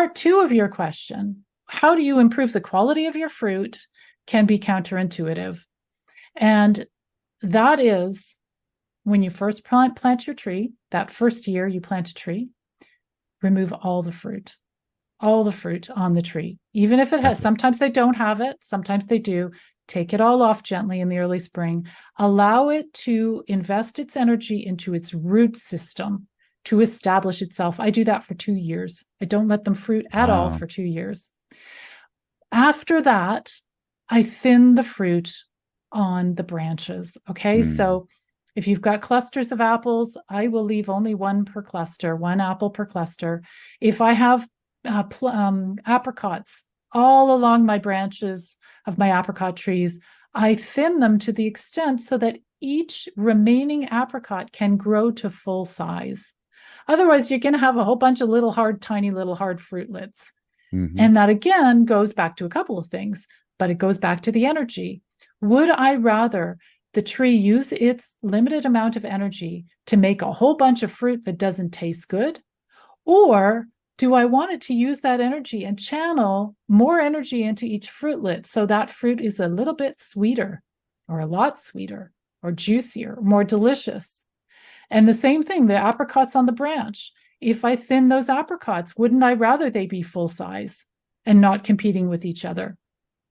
Part two of your question, how do you improve the quality of your fruit, can be counterintuitive. And that is when you first plant your tree, that first year you plant a tree, remove all the fruit on the tree. Even if it has, sometimes they don't have it, sometimes they do. Take it all off gently in the early spring. Allow it to invest its energy into its root system to establish itself. I do that for 2 years. I don't let them fruit at all for 2 years. After that, I thin the fruit on the branches. Okay. So if you've got clusters of apples, I will leave only one per cluster, one apple per cluster. If I have apricots all along my branches of my apricot trees, I thin them to the extent so that each remaining apricot can grow to full size. Otherwise, you're going to have a whole bunch of tiny little hard fruitlets. And that again goes back to a couple of things, but it goes back to the energy. Would I rather the tree use its limited amount of energy to make a whole bunch of fruit that doesn't taste good? Or do I want it to use that energy and channel more energy into each fruitlet so that fruit is a little bit sweeter or a lot sweeter or juicier, more delicious? And the same thing, the apricots on the branch. If I thin those apricots, wouldn't I rather they be full size and not competing with each other?